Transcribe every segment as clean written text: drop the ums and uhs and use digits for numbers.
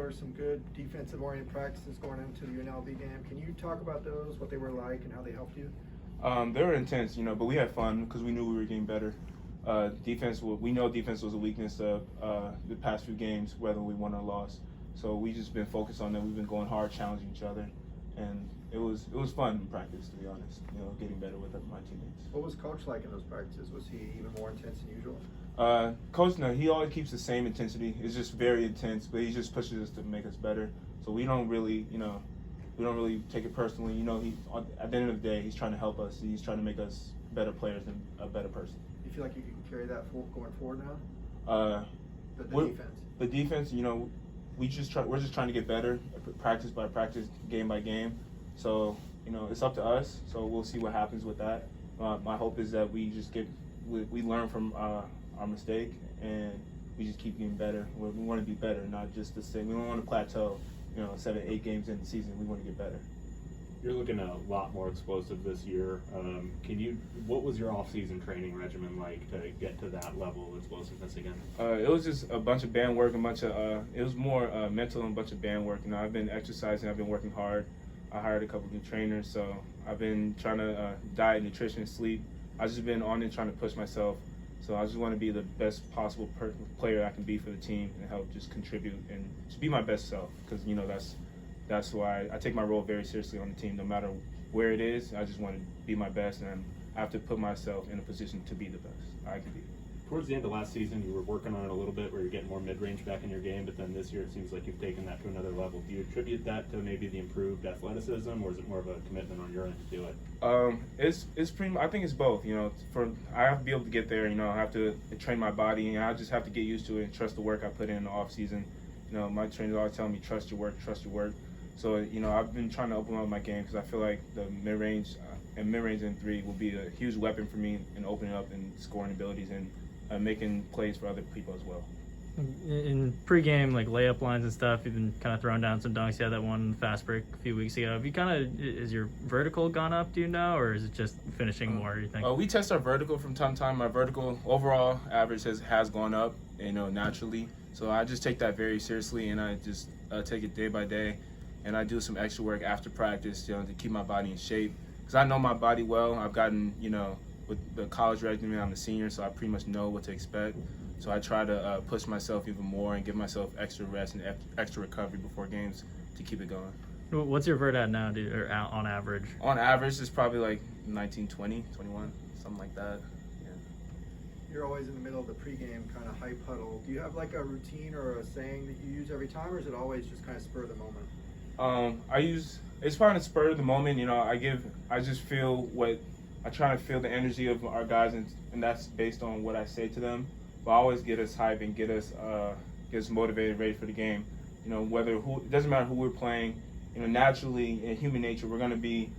were some good defensive-oriented practices going into the UNLV game. Can you talk about those, what they were like, and how they helped you? They were intense, but we had fun because we knew we were getting better. We know defense was a weakness of the past few games, whether we won or lost. So we just been focused on that. We've been going hard, challenging each other, and it was fun in practice, to be honest. Getting better with my teammates. What was Coach like in those practices? Was he even more intense than usual? Coach, no, he always keeps the same intensity. It's just very intense, but he just pushes us to make us better. So we don't really, we don't really take it personally. At the end of the day, he's trying to help us. He's trying to make us better players and a better person. Do you feel like you can carry that going forward now? The defense. The defense, we're just trying to get better, practice by practice, game by game. So it's up to us. So we'll see what happens with that. My hope is that we just we learn from our mistake and we just keep getting better. We want to be better, not just the same. We don't want to plateau. 7, 8 games in the season, we want to get better. You're looking at a lot more explosive this year. What was your off-season training regimen like to get to that level of explosiveness again? It was just a bunch of band work, it was more mental and a bunch of band work. I've been exercising, I've been working hard. I hired a couple new trainers, so I've been trying to diet, nutrition, sleep. I've just been on it trying to push myself. So I just want to be the best possible player I can be for the team and help just contribute and just be my best self, because that's why I take my role very seriously on the team. No matter where it is, I just want to be my best, and I have to put myself in a position to be the best I can be. Towards the end of last season, you were working on it a little bit where you're getting more mid-range back in your game, but then this year it seems like you've taken that to another level. Do you attribute that to maybe the improved athleticism, or is it more of a commitment on your end to do it? It's pretty. I think it's both. I have to be able to get there. I have to train my body, and I just have to get used to it and trust the work I put in the off season. My trainers always tell me trust your work, trust your work. So I've been trying to open up my game because I feel like the mid-range and three will be a huge weapon for me in opening up and scoring abilities and making plays for other people as well. In pregame, like layup lines and stuff, you've been kind of throwing down some dunks. You had that one fast break a few weeks ago. Is your vertical gone up, do you know, or is it just finishing more, you think? We test our vertical from time to time. My vertical overall average has gone up, naturally. So I just take that very seriously, and I just take it day by day. And I do some extra work after practice, to keep my body in shape. Because I know my body well. I've gotten, with the college regimen, I'm a senior, so I pretty much know what to expect. So I try to push myself even more and give myself extra rest and extra recovery before games to keep it going. What's your vert at now, or on average? On average, it's probably like 19, 20, 21, something like that. Yeah. You're always in the middle of the pregame kind of hype huddle. Do you have like a routine or a saying that you use every time, or is it always just kind of spur of the moment? It's probably the spur of the moment. I just feel I try to feel the energy of our guys, and that's based on what I say to them. But I always get us hyped and get us motivated, ready for the game. It doesn't matter who we're playing. Naturally in human nature, we're going to be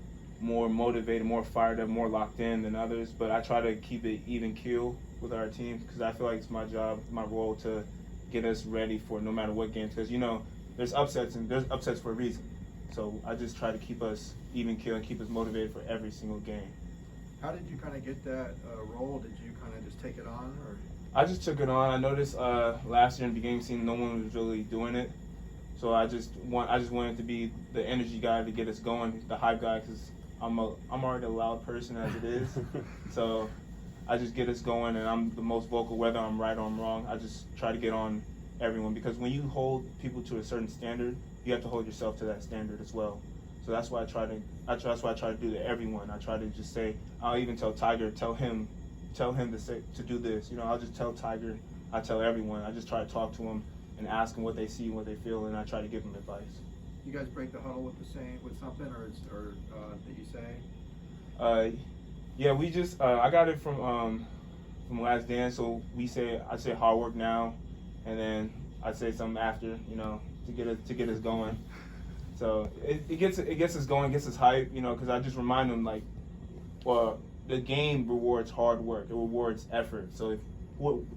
more motivated, more fired up, more locked in than others. But I try to keep it even keel with our team, because I feel like it's my job, my role to get us ready for no matter what game. Because there's upsets, and there's upsets for a reason. So I just try to keep us even keel and keep us motivated for every single game. How did you kind of get that role? Did you kind of just take it on, or? I just took it on. I noticed last year in the beginning scene, no one was really doing it. So I just wanted to be the energy guy to get us going, the hype guy, because I'm already a loud person as it is. So I just get us going, and I'm the most vocal, whether I'm right or I'm wrong. I just try to get on everyone, because when you hold people to a certain standard, you have to hold yourself to that standard as well. So that's why I try to do to everyone. I try to just say, I'll even tell Tiger, tell him to do this. I'll just tell Tiger, I tell everyone. I just try to talk to them and ask them what they see and what they feel, and I try to give them advice. You guys break the huddle with something, or that you say? Yeah, we just I got it from Last Dance. So I say hard work now, and then I say something after, to get us going. So it gets us going, gets us hype, because I just remind them the game rewards hard work, it rewards effort. So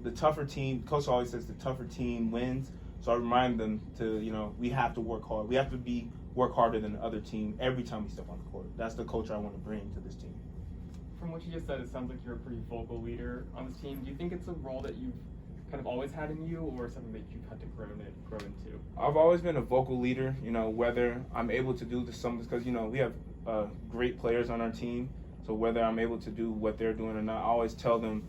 the tougher team, coach always says the tougher team wins. So I remind them to, we have to work hard. We have to work harder than the other team every time we step on the court. That's the culture I want to bring to this team. From what you just said, it sounds like you're a pretty vocal leader on this team. Do you think it's a role that you've kind of always had in you, or something that you've had to grow into? I've always been a vocal leader, you know, whether I'm able to do something, because, you know, we have great players on our team. So whether I'm able to do what they're doing or not, I always tell them,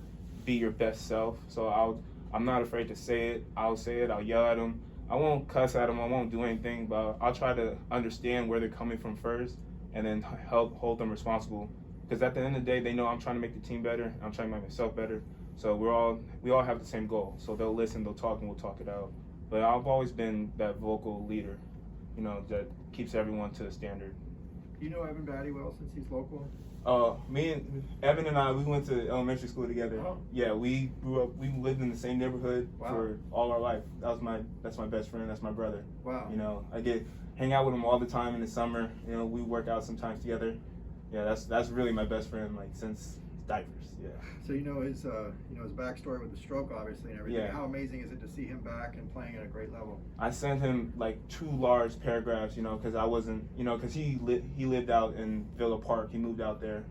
be your best self. So I'm not afraid to say it. I'll say it. I'll yell at them. I won't cuss at them. I won't do anything, but I'll try to understand where they're coming from first and then help hold them responsible. Because at the end of the day, they know I'm trying to make the team better. I'm trying to make myself better. So we all have the same goal. So they'll listen, they'll talk, and we'll talk it out. But I've always been that vocal leader, you know, that keeps everyone to the standard. Do you know Evan Batty well since he's local? Me and Evan and I, we went to elementary school together. Oh. Yeah, we grew up. We lived in the same neighborhood Wow. for all our life. That's my best friend. That's my brother. Wow. You know, I hang out with him all the time in the summer. You know, we work out sometimes together. Yeah, that's really my best friend, like, since diapers. Yeah. So you know his backstory with the stroke, obviously, and everything. Yeah. How amazing is it to see him back and playing at a great level? I sent him like 2 large paragraphs, you know, because I wasn't, you know, because he lived out in Villa Park. He moved out there,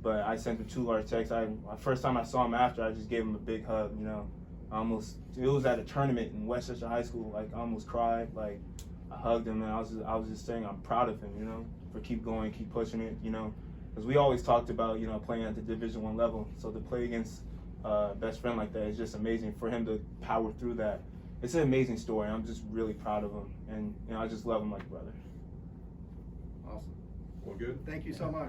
but I sent him 2 large texts. First time I saw him after, I just gave him a big hug. You know, it was at a tournament in Westchester High School. Like, I almost cried. Like, I hugged him, and I was just saying I'm proud of him. You know, for keep going, keep pushing it. You know, because we always talked about, you know, playing at the Division I level. So to play against best friend like that is just amazing. For him to power through that, it's an amazing story. I'm just really proud of him, and, you know, I just love him like a brother. Awesome. Well, good. Thank you so much.